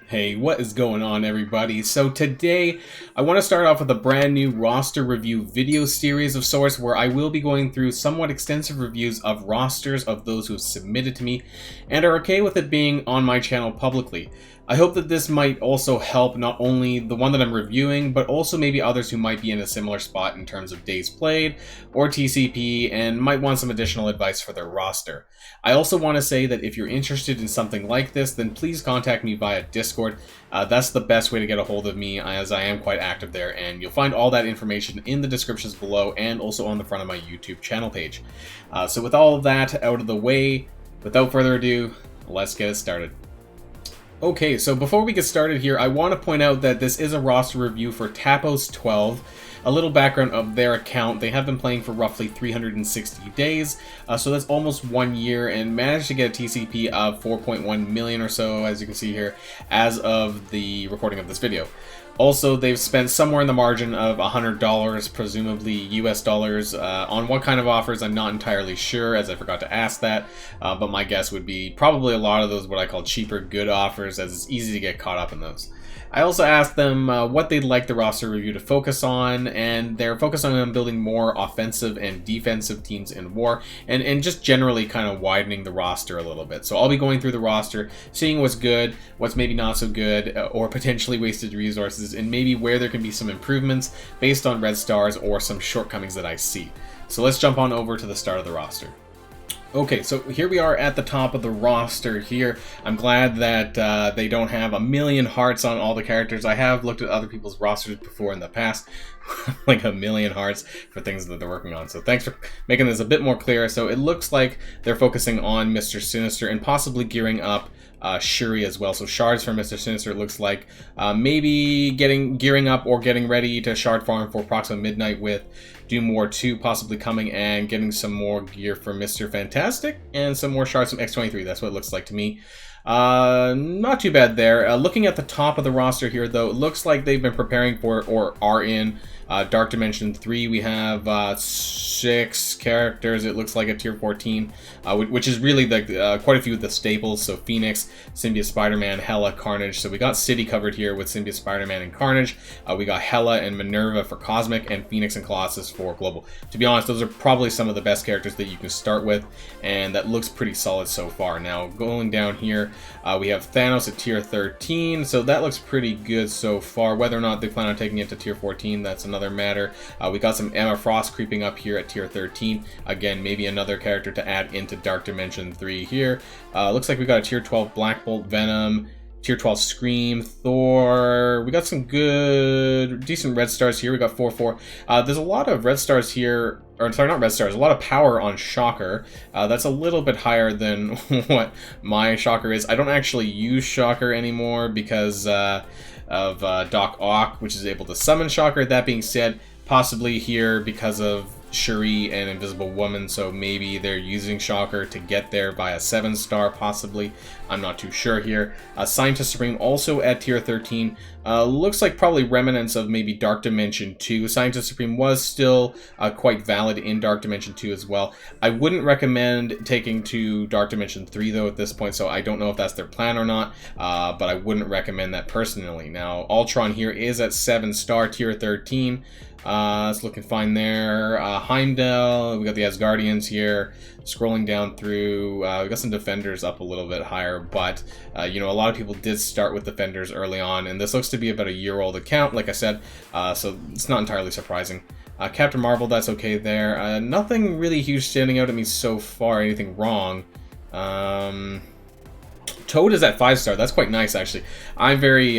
Hey, what is going on, everybody? So today, I want to start off with a brand new roster review video series of sorts where I will be going through somewhat extensive reviews of rosters of those who have submitted to me and are okay with it being on my channel publicly. I hope that this might also help not only the one that I'm reviewing, but also maybe others who might be in a similar spot in terms of days played or TCP and might want some additional advice for their roster. I also want to say that if you're interested in something like this, then please contact me via Discord. That's the best way to get a hold of me, as I am quite active there, and you'll find all that information in the descriptions below and also on the front of my YouTube channel page. So with all of that out of the way, without further ado, let's get it started. Okay, so before we get started here, I want to point out that this is a roster review for Tapos12. A little background of their account: they have been playing for roughly 360 days, so that's almost 1 year, and managed to get a TCP of 4.1 million or so, as you can see here, as of the recording of this video. Also, they've spent somewhere in the margin of $100, presumably US dollars, on what kind of offers I'm not entirely sure, as I forgot to ask that, but my guess would be probably a lot of those what I call cheaper good offers, as it's easy to get caught up in those. I also asked them what they'd like the roster review to focus on, and they're focusing on building more offensive and defensive teams in war, and just generally kind of widening the roster a little bit. So I'll be going through the roster, seeing what's good, what's maybe not so good, or potentially wasted resources, and maybe where there can be some improvements based on red stars or some shortcomings that I see. So let's jump on over to the start of the roster. Okay, so here we are at the top of the roster here. I'm glad that they don't have a million hearts on all the characters. I have looked at other people's rosters before in the past, like a million hearts for things that they're working on. So thanks for making this a bit more clear. So it looks like they're focusing on Mr. Sinister and possibly gearing up Shuri as well. So shards for Mr. Sinister, it looks like maybe gearing up or getting ready to shard farm for Proxima Midnight, with Doom War 2 possibly coming, and getting some more gear for Mr. Fantastic and some more shards from X-23. That's what it looks like to me. Not too bad there. Looking at the top of the roster here, though, it looks like they've been preparing for, or are in, Dark Dimension 3. We have 6 characters, it looks like, at tier 14, which is really the quite a few of the staples. So Phoenix, Symbiote Spider-Man, Hela, Carnage. So we got City covered here with Symbiote Spider-Man and Carnage. We got Hela and Minerva for Cosmic, and Phoenix and Colossus for Global. To be honest, those are probably some of the best characters that you can start with, and that looks pretty solid so far. Now, going down here, we have Thanos at tier 13, so that looks pretty good so far. Whether or not they plan on taking it to tier 14, that's another matter. We got some Emma Frost creeping up here at tier 13. Again, maybe another character to add into Dark Dimension 3 here. Looks like we got a tier 12 Black Bolt, Venom, tier 12 Scream, Thor. We got some good, decent red stars here. We got 4-4. There's a lot of red stars here, or sorry, not red stars, a lot of power on Shocker. That's a little bit higher than what my Shocker is. I don't actually use Shocker anymore because of Doc Ock, which is able to summon Shocker. That being said, possibly here because of Shuri and Invisible Woman, so maybe they're using Shocker to get there via 7-star, possibly. I'm not too sure here. Scientist Supreme also at tier 13. Looks like probably remnants of maybe Dark Dimension 2. Scientist Supreme was still quite valid in Dark Dimension 2 as well. I wouldn't recommend taking to Dark Dimension 3 though at this point, so I don't know if that's their plan or not, but I wouldn't recommend that personally. Now, Ultron here is at 7-star, tier 13. It's looking fine there. Heimdall, we got the Asgardians here. Scrolling down through, we got some Defenders up a little bit higher, but you know, a lot of people did start with Defenders early on, and this looks to be about a year-old account, like I said, so it's not entirely surprising. Captain Marvel, that's okay there. Nothing really huge standing out at me so far, anything wrong. Toad is at 5-star. That's quite nice, actually. I'm very,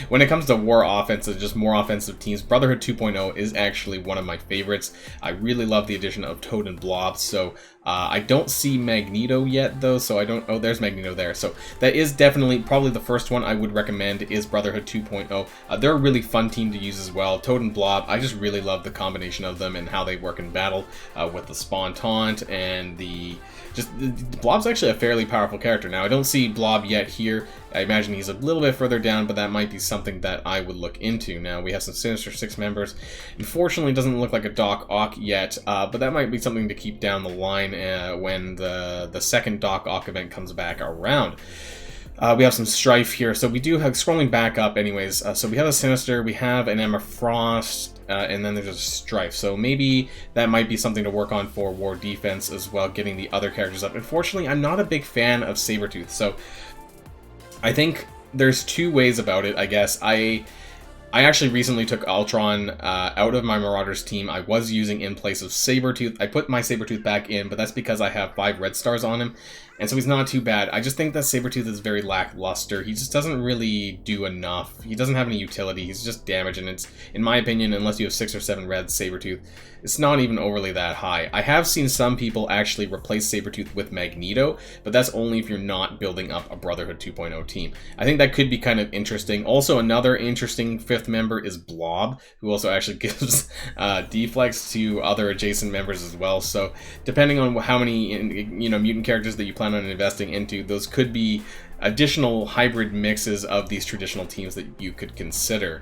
when it comes to war offenses, just more offensive teams, Brotherhood 2.0 is actually one of my favorites. I really love the addition of Toad and Blob, so I don't see Magneto yet, though, so I don't... Oh, there's Magneto there. So that is definitely probably the first one I would recommend is Brotherhood 2.0. They're a really fun team to use as well. Toad and Blob, I just really love the combination of them and how they work in battle with the Spawn Taunt and the... Blob's actually a fairly powerful character. Now, I don't see Blob yet here. I imagine he's a little bit further down, but that might be something that I would look into. Now, we have some Sinister Six members. Unfortunately, it doesn't look like a Doc Ock yet, but that might be something to keep down the line when the second Doc Ock event comes back around. We have some Strife here. So we do have, scrolling back up anyways, so we have a Sinister, we have an Emma Frost, and then there's a Strife. So maybe that might be something to work on for War Defense as well, getting the other characters up. Unfortunately, I'm not a big fan of Sabretooth, so I think there's two ways about it, I guess. I actually recently took Ultron out of my Marauders team. I was using in place of Sabretooth. I put my Sabretooth back in, but that's because I have 5 red stars on him, and so he's not too bad. I just think that Sabretooth is very lackluster. He just doesn't really do enough. He doesn't have any utility. He's just damage, and it's, in my opinion, unless you have 6 or 7 red Sabretooth, it's not even overly that high. I have seen some people actually replace Sabretooth with Magneto, but that's only if you're not building up a Brotherhood 2.0 team. I think that could be kind of interesting. Also, another interesting 5th member is Blob, who also actually gives deflex to other adjacent members as well. So depending on how many mutant characters that you plan on investing into, those could be additional hybrid mixes of these traditional teams that you could consider.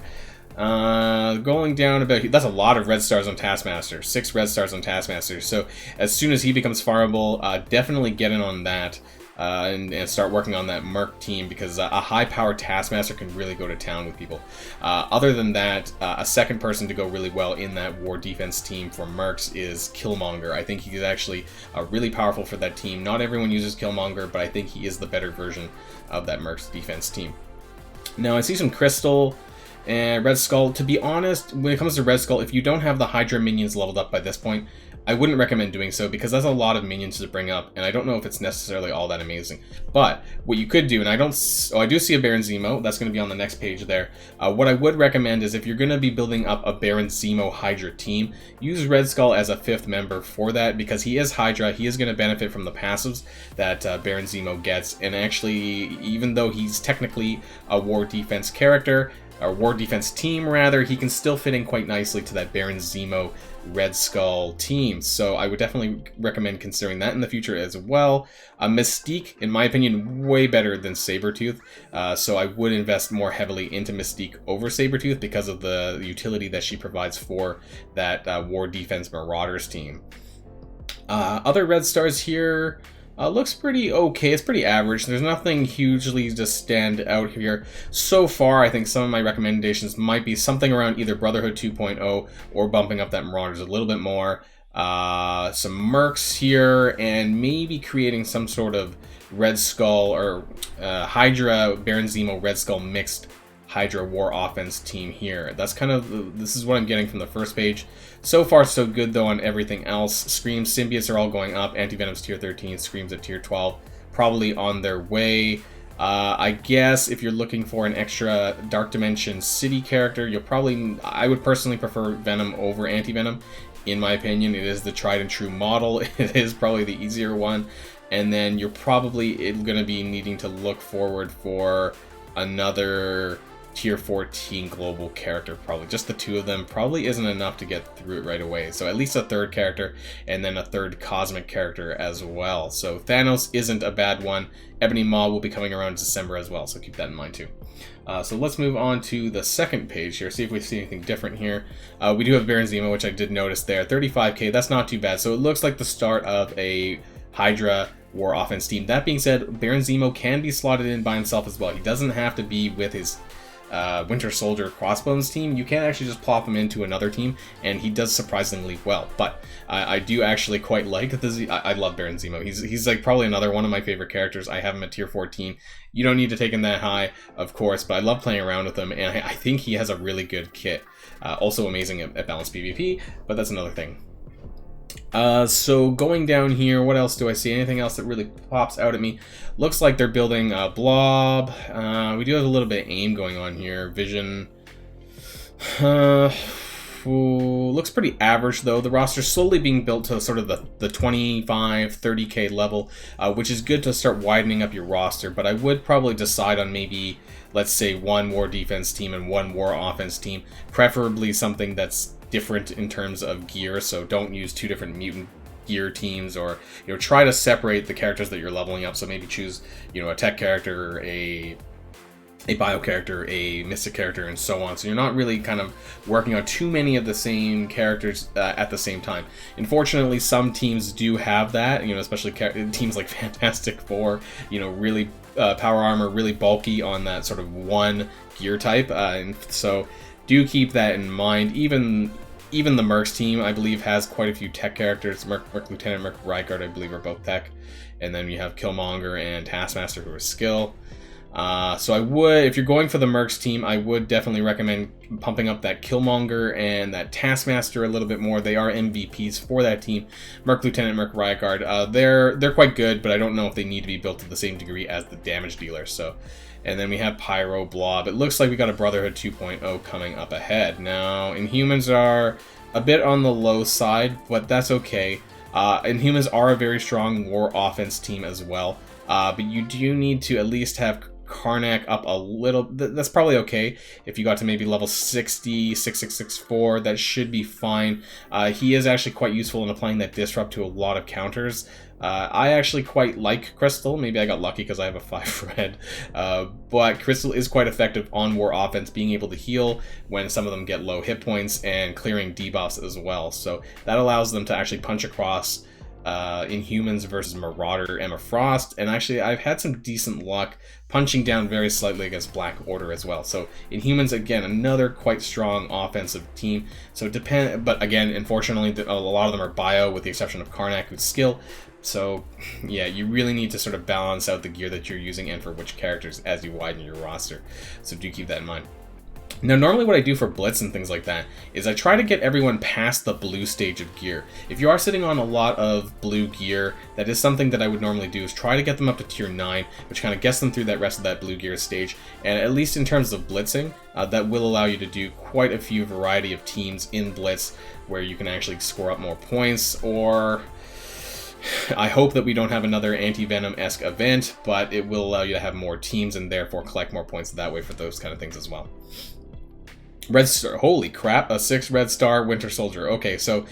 Going down about, that's a lot of red stars on Taskmaster, 6 red stars on Taskmaster, so as soon as he becomes fireable, definitely get in on that, and start working on that Merc team, because a high-powered Taskmaster can really go to town with people. Other than that, a second person to go really well in that War Defense team for Mercs is Killmonger. I think he's actually really powerful for that team. Not everyone uses Killmonger, but I think he is the better version of that Mercs defense team. Now, I see some Crystal and Red Skull. To be honest, when it comes to Red Skull, if you don't have the Hydra minions leveled up by this point, I wouldn't recommend doing so, because that's a lot of minions to bring up, and I don't know if it's necessarily all that amazing. But what you could do, and I do see a Baron Zemo, that's going to be on the next page there. What I would recommend is, if you're going to be building up a Baron Zemo Hydra team, use Red Skull as a 5th member for that, because he is Hydra, he is going to benefit from the passives that Baron Zemo gets, and actually, even though he's technically a War Defense character, or War Defense team rather, he can still fit in quite nicely to that Baron Zemo Red Skull team. So I would definitely recommend considering that in the future as well. Mystique, in my opinion, way better than Sabretooth. So I would invest more heavily into Mystique over Sabretooth because of the utility that she provides for that War Defense Marauders team. Other red stars here, looks pretty okay. It's pretty average. There's nothing hugely to stand out here. So far, I think some of my recommendations might be something around either Brotherhood 2.0 or bumping up that Marauders a little bit more. Some Mercs here, and maybe creating some sort of Red Skull or Hydra Baron Zemo Red Skull mixed Hydra War Offense team here. That's kind of, this is what I'm getting from the first page. So far, so good, though, on everything else. Scream's symbiotes are all going up. Anti-Venom's tier 13, Scream's at tier 12. Probably on their way. I guess if you're looking for an extra Dark Dimension City character, you'll probably, I would personally prefer Venom over Anti-Venom. In my opinion, it is the tried and true model. It is probably the easier one. And then you're probably going to be needing to look forward for another tier 14 global character. Probably just the 2 of them probably isn't enough to get through it right away, so at least a 3rd character and then a 3rd cosmic character as well. So Thanos isn't a bad one. Ebony Maw will be coming around in December as well, so keep that in mind too. So let's move on to the second page here, see if we see anything different here. We do have Baron Zemo, which I did notice there, 35k. That's not too bad. So it looks like the start of a Hydra War Offense team. That being said, Baron Zemo can be slotted in by himself as well. He doesn't have to be with his Winter Soldier Crossbones team. You can actually just plop him into another team, and he does surprisingly well. But I do actually quite like this. I love Baron Zemo. He's like probably another one of my favorite characters. I have him at tier 14. You don't need to take him that high, of course, but I love playing around with him, and I think he has a really good kit. Also amazing at balanced PvP, but that's another thing. So going down here, what else do I see? Anything else that really pops out at me? Looks like they're building Blob. We do have a little bit of aim going on here. Vision. Looks pretty average, though. The roster's slowly being built to sort of the 25, 30k level, which is good to start widening up your roster, but I would probably decide on maybe, let's say, 1 War Defense team and 1 War Offense team, preferably something that's different in terms of gear, so don't use 2 different mutant gear teams, or try to separate the characters that you're leveling up. So maybe choose a tech character, a a bio character, a mystic character, and so on. So you're not really kind of working on too many of the same characters at the same time. Unfortunately, some teams do have that, you know, especially teams like Fantastic Four, you know, really power armor, really bulky on that sort of one gear type. And so do keep that in mind. Even the Mercs team, I believe, has quite a few tech characters. Merc Lieutenant, Merc Ryguard, I believe, are both tech. And then you have Killmonger and Taskmaster, who are skill. So I would, if you're going for the Mercs team, I would definitely recommend pumping up that Killmonger and that Taskmaster a little bit more. They are MVPs for that team. Merc Lieutenant, Merc Ryguard, they're quite good, but I don't know if they need to be built to the same degree as the damage dealer. So, and then we have Pyro, Blob. It looks like we got a Brotherhood 2.0 coming up ahead. Now, Inhumans are a bit on the low side, but that's okay. Inhumans are a very strong war offense team as well. But you do need to at least have Karnak up a little. That's probably okay. If you got to maybe level 60, 6664, that should be fine. He is actually quite useful in applying that disrupt to a lot of counters. I actually quite like Crystal. Maybe I got lucky because I have a 5 red. But Crystal is quite effective on war offense, being able to heal when some of them get low hit points and clearing debuffs as well. So that allows them to actually punch across Inhumans versus Marauder, Emma Frost, and actually I've had some decent luck punching down very slightly against Black Order as well. So Inhumans, again, another quite strong offensive team. So but again, unfortunately, a lot of them are bio, with the exception of Karnak, who's skill. So yeah, you really need to sort of balance out the gear that you're using and for which characters as you widen your roster. So do keep that in mind. Now, normally what I do for Blitz and things like that is I try to get everyone past the blue stage of gear. If you are sitting on a lot of blue gear, that is something that I would normally do, is try to get them up to tier 9, which kind of gets them through that rest of that blue gear stage. And at least in terms of blitzing, that will allow you to do quite a few variety of teams in Blitz where you can actually score up more points, or I hope that we don't have another Anti-Venom-esque event, but it will allow you to have more teams and therefore collect more points that way for those kind of things as well. Red Star, holy crap, a 6 Red Star Winter Soldier. Okay, so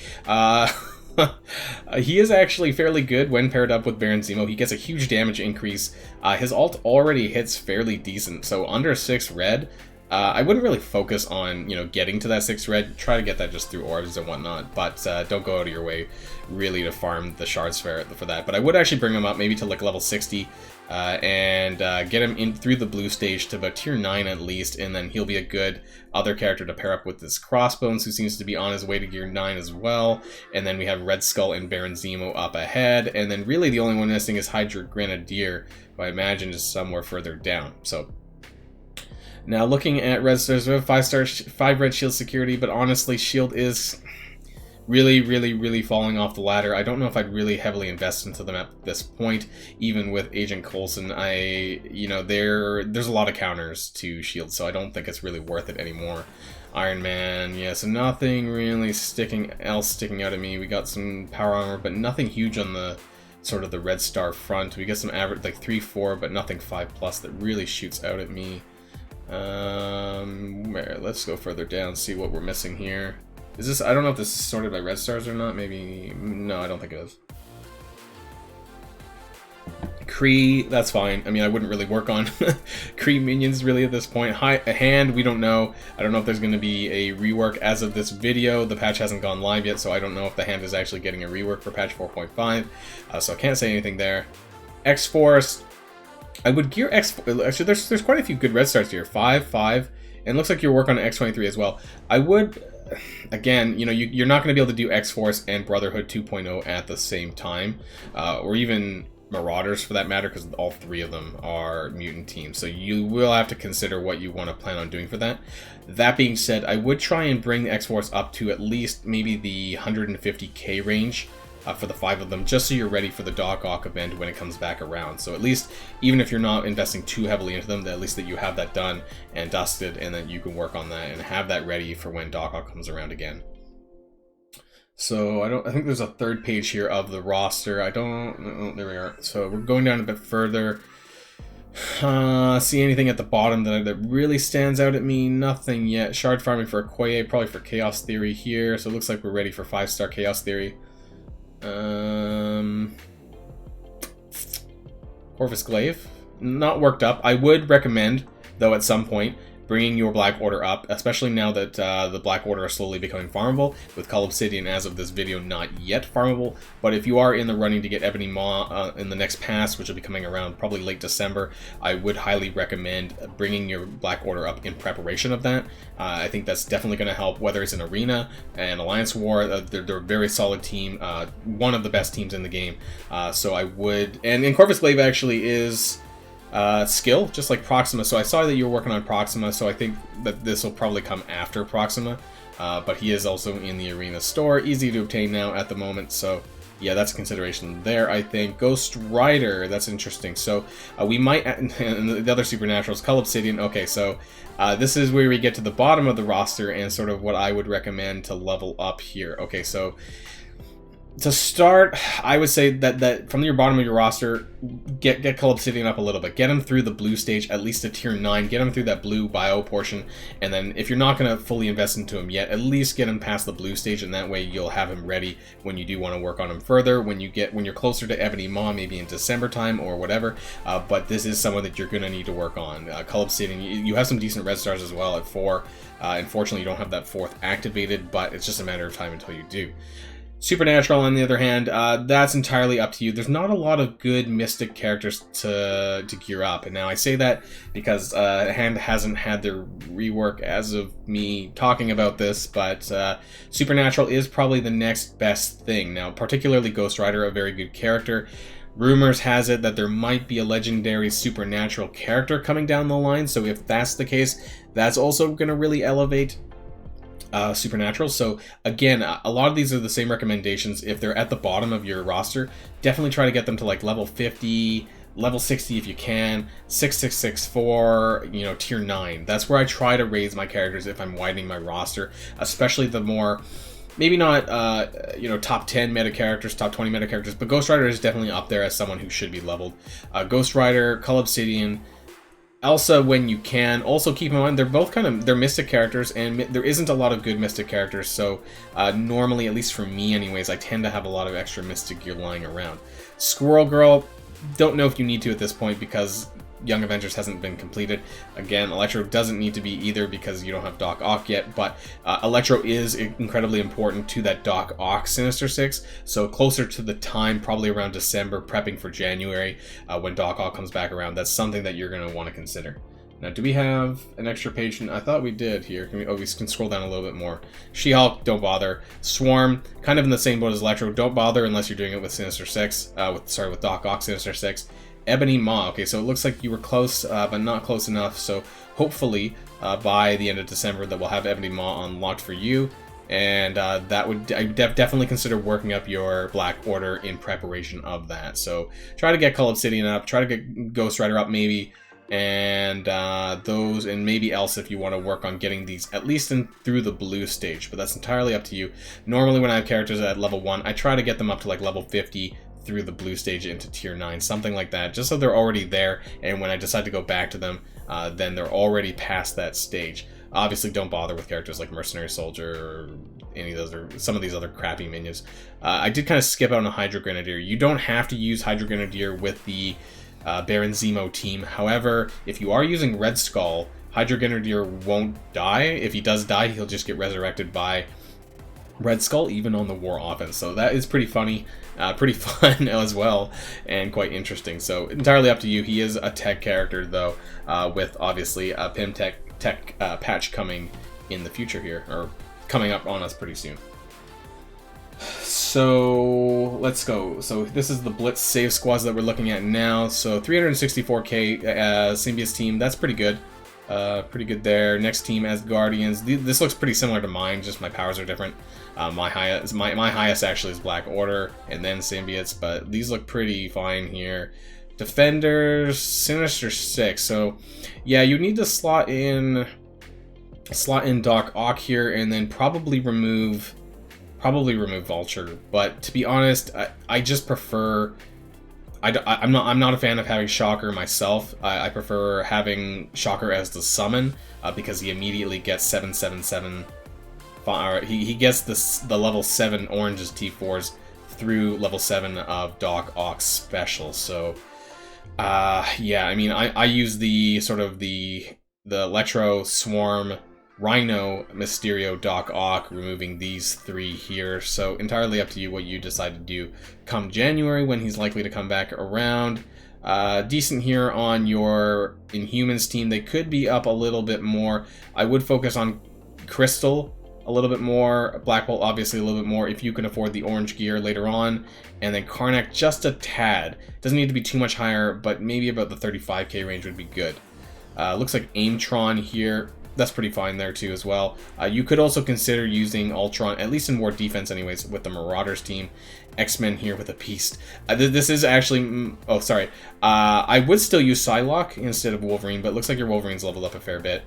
he is actually fairly good when paired up with Baron Zemo. He gets a huge damage increase. His ult already hits fairly decent, so under 6 red, I wouldn't really focus on, you know, getting to that 6 red. Try to get that just through orbs and whatnot, but don't go out of your way really to farm the shards for that. But I would actually bring him up maybe to like level 60 and get him in through the blue stage to about tier 9 at least, and then he'll be a good other character to pair up with this Crossbones, who seems to be on his way to gear 9 as well. And then we have Red Skull and Baron Zemo up ahead, and then really the only one missing is Hydra Grenadier, who I imagine is somewhere further down. So now looking at Red Stars, we have 5 red shield security, but honestly, shield is really falling off the ladder. I don't know if I'd really heavily invest into them at this point, even with Agent Coulson. There's a lot of counters to shield, so I don't think it's really worth it anymore. Iron Man, yeah, so nothing really sticking out at me. We got some power armor, but nothing huge on the sort of the Red Star front. We get some average like 3-4, but nothing 5+ that really shoots out at me. Let's go further down, see what we're missing here. Is this, I don't know if this is sorted by red stars or not, maybe, no, I don't think it is. Kree, that's fine. I mean, I wouldn't really work on Kree minions really at this point. A hand, we don't know. I don't know if there's going to be a rework as of this video. The patch hasn't gone live yet, so I don't know if the hand is actually getting a rework for patch 4.5. So I can't say anything there. X-Force, I would gear actually, there's quite a few good red stars here. 5, and it looks like you work on X-23 as well. I would, again, you know, you're not going to be able to do X-Force and Brotherhood 2.0 at the same time, or even Marauders for that matter, because all 3 of them are mutant teams. So you will have to consider what you want to plan on doing for that. That being said, I would try and bring the X-Force up to at least maybe the 150k range. For the 5 of them, just so you're ready for the Doc Ock event when it comes back around. So at least, even if you're not investing too heavily into them, at least that you have that done and dusted, and that you can work on that and have that ready for when Doc Ock comes around again. So I think there's a 3rd page here of the roster. There we are. So we're going down a bit further. See anything at the bottom that really stands out at me? Nothing yet. Shard farming for Okoye, probably for Chaos Theory here. So it looks like we're ready for 5-star Chaos Theory. Corvus Glaive, not worked up. I would recommend though at some point, bringing your Black Order up, especially now that the Black Order are slowly becoming farmable, with Cull Obsidian as of this video not yet farmable, but if you are in the running to get Ebony Maw in the next pass, which will be coming around probably late December, I would highly recommend bringing your Black Order up in preparation of that. I think that's definitely going to help, whether it's an Arena, an Alliance War. They're a very solid team, one of the best teams in the game, so I would, and Corvus Glaive actually is skill, just like Proxima. So I saw that you were working on Proxima, so I think that this will probably come after Proxima. But he is also in the Arena store, easy to obtain now at the moment, so yeah, that's a consideration there, I think. Ghost Rider, that's interesting. So we might, and the other Supernaturals, Cull Obsidian. Okay, so this is where we get to the bottom of the roster and sort of what I would recommend to level up here. Okay, so to start, I would say that from your bottom of your roster, get Cull Obsidian up a little bit. Get him through the blue stage, at least to tier 9. Get him through that blue bio portion, and then if you're not going to fully invest into him yet, at least get him past the blue stage, and that way you'll have him ready when you do want to work on him further, when you're closer to Ebony Maw, maybe in December time or whatever. But this is someone that you're going to need to work on. Cull Obsidian, you have some decent red stars as well at 4. Unfortunately, you don't have that 4th activated, but it's just a matter of time until you do. Supernatural, on the other hand, that's entirely up to you. There's not a lot of good Mystic characters to gear up. And now I say that because Hand hasn't had their rework as of me talking about this, but Supernatural is probably the next best thing. Now, particularly Ghost Rider, a very good character. Rumors has it that there might be a legendary Supernatural character coming down the line, so if that's the case, that's also going to really elevate Supernatural. So again, a lot of these are the same recommendations. If they're at the bottom of your roster, definitely try to get them to like level 50, level 60 if you can, 6664, you know, tier 9. That's where I try to raise my characters if I'm widening my roster, especially the more, maybe not, you know, top 10 meta characters, top 20 meta characters, but Ghost Rider is definitely up there as someone who should be leveled. Ghost Rider, Cull Obsidian, Elsa when you can. Also keep in mind, they're both they're Mystic characters, and there isn't a lot of good Mystic characters, so normally, at least for me anyways, I tend to have a lot of extra Mystic gear lying around. Squirrel Girl, don't know if you need to at this point because Young Avengers hasn't been completed. Again, Electro doesn't need to be either because you don't have Doc Ock yet, but Electro is incredibly important to that Doc Ock Sinister Six, so closer to the time, probably around December, prepping for January, when Doc Ock comes back around, that's something that you're going to want to consider. Now, do we have an extra page? I thought we did here. We can scroll down a little bit more. She-Hulk, don't bother. Swarm, kind of in the same boat as Electro, don't bother unless you're doing it with Sinister Six, with Doc Ock Sinister Six. Ebony Maw. Okay, so it looks like you were close, but not close enough. So hopefully by the end of December that we'll have Ebony Maw unlocked for you. And that would definitely consider working up your Black Order in preparation of that. So try to get Cull Obsidian up, try to get Ghost Rider up maybe, and those, and maybe else if you want to work on getting these at least through the blue stage. But that's entirely up to you. Normally when I have characters at level 1, I try to get them up to like level 50 through the blue stage into tier 9, something like that, just so they're already there, and when I decide to go back to them, then they're already past that stage. Obviously, don't bother with characters like Mercenary Soldier or any of those, or some of these other crappy minions. I did kind of skip out on Hydra Grenadier. You don't have to use Hydra Grenadier with the Baron Zemo team. However, if you are using Red Skull, Hydra Grenadier won't die. If he does die, he'll just get resurrected by Red Skull, even on the war offense. So that is pretty funny, pretty fun as well, and quite interesting. So entirely up to you. He is a tech character though, with obviously a PIM tech patch coming in the future here, or coming up on us pretty soon. So let's go. So this is the Blitz save squads that we're looking at now. So 364k Symbiote's team, that's pretty good. Pretty good there. Next team as Guardians. This looks pretty similar to mine, just my powers are different. My highest actually is Black Order and then Symbiotes, but these look pretty fine here. Defenders, Sinister Six. So yeah, you need to slot in Doc Ock here, and then probably remove Vulture. But to be honest, I just prefer. I'm not a fan of having Shocker myself. I prefer having Shocker as the summon because he immediately gets 777. He gets the level 7 oranges T4s through level 7 of Doc Ock's special. So yeah, I mean I use the sort of the the Electro, Swarm, Rhino, Mysterio, Doc Ock, removing these 3 here. So entirely up to you what you decide to do come January when he's likely to come back around. Decent here on your Inhumans team. They could be up a little bit more. I would focus on Crystal a little bit more, Black Bolt obviously a little bit more if you can afford the orange gear later on, and then Karnak just a tad. Doesn't need to be too much higher, but maybe about the 35k range would be good. Looks like Aimtron here. That's pretty fine there too as well. You could also consider using Ultron, at least in War Defense anyways, with the Marauders team. X-Men here with a Beast. This is actually... oh, sorry. I would still use Psylocke instead of Wolverine, but it looks like your Wolverine's leveled up a fair bit.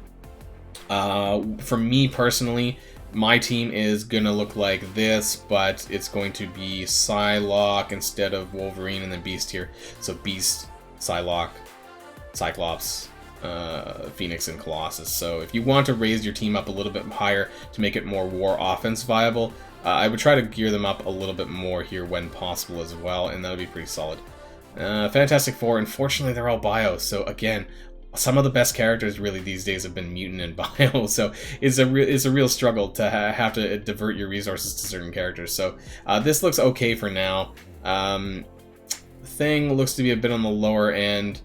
For me personally, my team is gonna look like this, but it's going to be Psylocke instead of Wolverine, and then Beast here. So Beast, Psylocke, Cyclops, Phoenix, and Colossus. So if you want to raise your team up a little bit higher to make it more war offense viable, I would try to gear them up a little bit more here when possible as well, and that would be pretty solid. Fantastic Four, unfortunately they're all bio, so again, some of the best characters really these days have been mutant and bio, so it's a real struggle to have to divert your resources to certain characters. So this looks okay for now. Thing looks to be a bit on the lower end.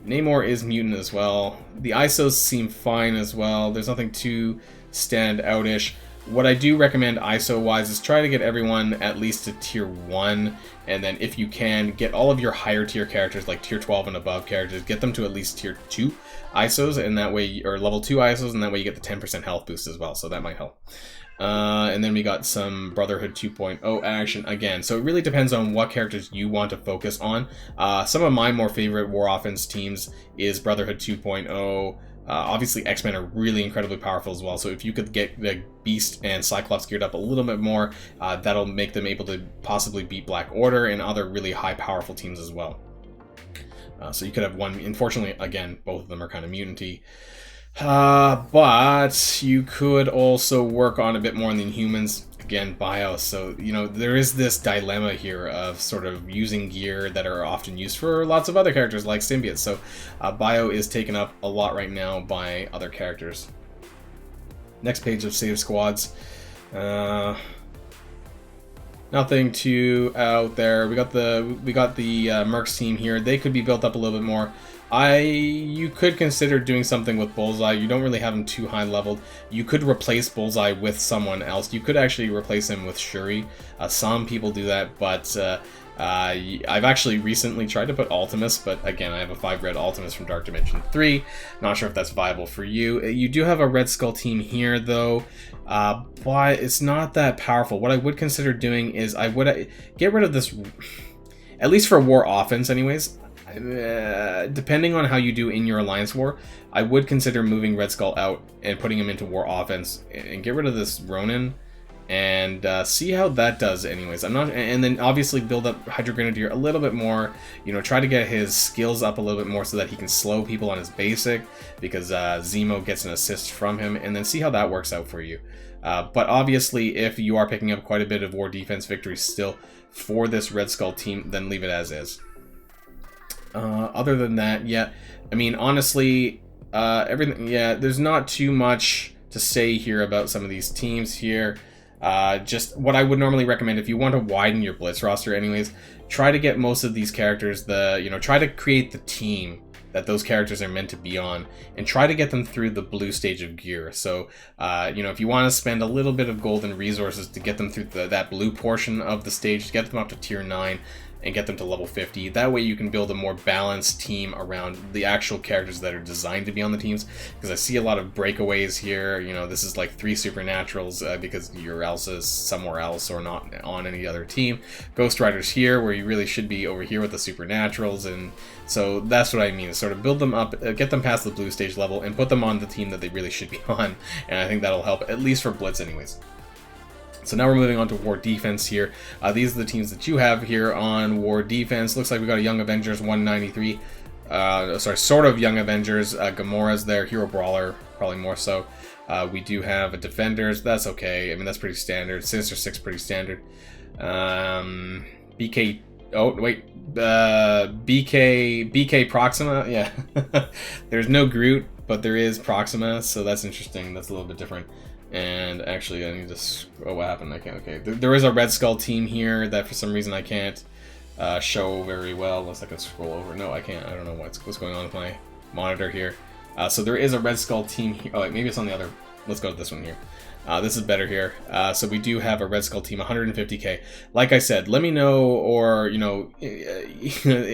Namor is mutant as well. The ISOs seem fine as well. There's nothing too stand out-ish. What I do recommend ISO-wise is try to get everyone at least to tier 1, and then if you can, get all of your higher tier characters, like tier 12 and above characters, get them to at least tier 2 ISOs, and that way, or level 2 ISOs, and that way you get the 10% health boost as well, so that might help. And then we got some Brotherhood 2.0 action again, so it really depends on what characters you want to focus on. Some of my more favorite War Offense teams is Brotherhood 2.0. Obviously, X-Men are really incredibly powerful as well, so if you could get the Beast and Cyclops geared up a little bit more, that'll make them able to possibly beat Black Order and other really high powerful teams as well. So you could have one. Unfortunately, again, both of them are kind of mutant-y. But you could also work on a bit more on the Inhumans. Again, bio, so, you know, there is this dilemma here of sort of using gear that are often used for lots of other characters like symbiotes, so bio is taken up a lot right now by other characters. Next page of save squads. Nothing too out there. We got the Mercs team here. They could be built up a little bit more. You could consider doing something with Bullseye. You don't really have him too high leveled. You could replace Bullseye with someone else. You could actually replace him with Shuri. Some people do that, but I've actually recently tried to put Ultimus, but again, I have a 5 red Ultimus from Dark Dimension 3. Not sure if that's viable for you. You do have a Red Skull team here, though, but it's not that powerful. What I would consider doing is I would get rid of this, at least for War Offense anyways. Depending on how you do in your Alliance War, I would consider moving Red Skull out and putting him into War Offense and get rid of this Ronin and see how that does anyways. And then obviously build up Hydra Grenadier a little bit more, you know, try to get his skills up a little bit more so that he can slow people on his basic, because Zemo gets an assist from him, and then see how that works out for you. But obviously, if you are picking up quite a bit of War Defense victories still for this Red Skull team, then leave it as is. Other than that, yeah, I mean, honestly, everything, yeah, there's not too much to say here about some of these teams here. Just what I would normally recommend if you want to widen your Blitz roster anyways, try to get most of these characters, try to create the team that those characters are meant to be on, and try to get them through the blue stage of gear. So, if you want to spend a little bit of golden resources to get them through that blue portion of the stage, to get them up to tier 9, and get them to level 50. That way you can build a more balanced team around the actual characters that are designed to be on the teams, because I see a lot of breakaways here. You know, this is like 3 Supernaturals because your Elsa's somewhere else or not on any other team. Ghost Rider's here where you really should be over here with the Supernaturals, and so that's what I mean, is sort of build them up, get them past the blue stage level, and put them on the team that they really should be on, and I think that'll help, at least for Blitz anyways. So now we're moving on to War Defense here. These are the teams that you have here on War Defense. Looks like we got a Young Avengers 193. Sort of Young Avengers. Gamora's there. Hero Brawler, probably more so. We do have a Defenders. That's okay. I mean, that's pretty standard. Sinister Six, pretty standard. BK... Oh, wait. BK Proxima? Yeah. There's no Groot. but there is Proxima, so that's interesting. That's a little bit different. And actually, I need to... Oh, what happened? I can't... Okay, there is a Red Skull team here that for some reason I can't show very well unless I can scroll over. No, I can't. I don't know what's going on with my monitor here. So there is a Red Skull team here. Oh, wait, maybe it's on the other... Let's go to this one here. This is better here. So we do have a Red Skull team, 150k. Like I said, let me know, or, you know,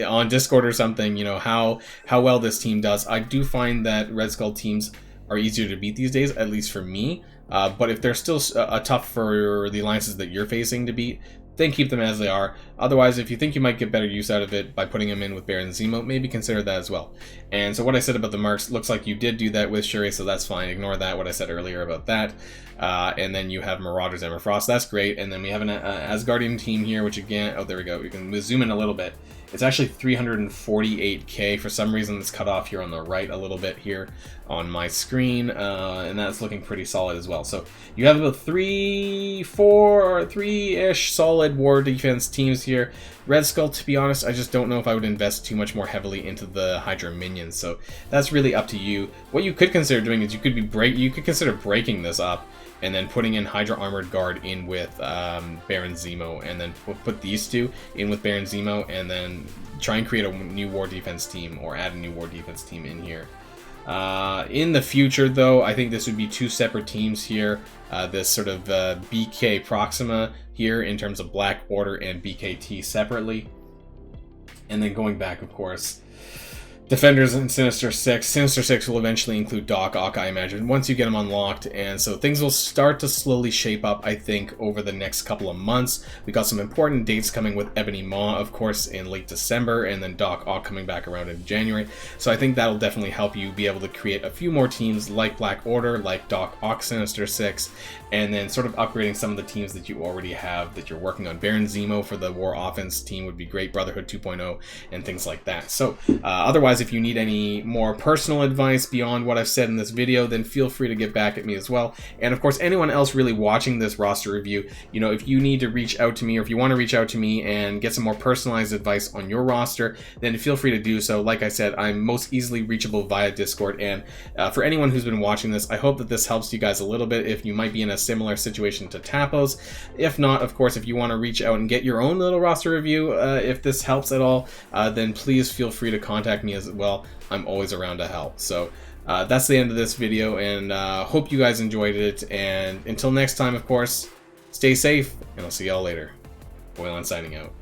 on Discord or something, you know, how well this team does. I do find that Red Skull teams are easier to beat these days, at least for me. But if they're still tough for the alliances that you're facing to beat, then keep them as they are. Otherwise, if you think you might get better use out of it by putting them in with Baron Zemo, maybe consider that as well. And so what I said about the Mercs, looks like you did do that with Shuri, so that's fine. Ignore that, what I said earlier about that. And then you have Marauders, Emma Frost, that's great. And then we have an Asgardian team here, which again, oh, there we go. We can zoom in a little bit. It's actually 348k. For some reason, it's cut off here on the right a little bit here on my screen, and that's looking pretty solid as well. So you have about 3-ish solid war defense teams here. Red Skull, to be honest, I just don't know if I would invest too much more heavily into the Hydra minions. So that's really up to you. What you could consider doing is you could consider breaking this up and then putting in Hydra Armored Guard in with Baron Zemo, and then put these two in with Baron Zemo, and then try and create a new war defense team, or add a new war defense team in here. In the future, though, I think this would be two separate teams here. This sort of BK Proxima here in terms of Black Order and BKT separately. And then going back, of course, Defenders and Sinister Six. Sinister Six will eventually include Doc Ock, I imagine, once you get them unlocked, and so things will start to slowly shape up, I think, over the next couple of months. We got some important dates coming with Ebony Maw, of course, in late December, and then Doc Ock coming back around in January. So I think that'll definitely help you be able to create a few more teams like Black Order, like Doc Ock, Sinister Six, and then sort of upgrading some of the teams that you already have that you're working on. Baron Zemo for the War Offense team would be great, Brotherhood 2.0, and things like that. So otherwise, if you need any more personal advice beyond what I've said in this video, then feel free to get back at me as well. And of course, anyone else really watching this roster review, you know, if you need to reach out to me, or if you want to reach out to me and get some more personalized advice on your roster, then feel free to do so. Like I said, I'm most easily reachable via Discord, and for anyone who's been watching this, I hope that this helps you guys a little bit if you might be in a similar situation to Tapos. If not, of course, if you want to reach out and get your own little roster review, if this helps at all, then please feel free to contact me as well. I'm always around to help. So that's the end of this video, and hope you guys enjoyed it. And until next time, of course, stay safe, and I'll see y'all later. Boylon signing out.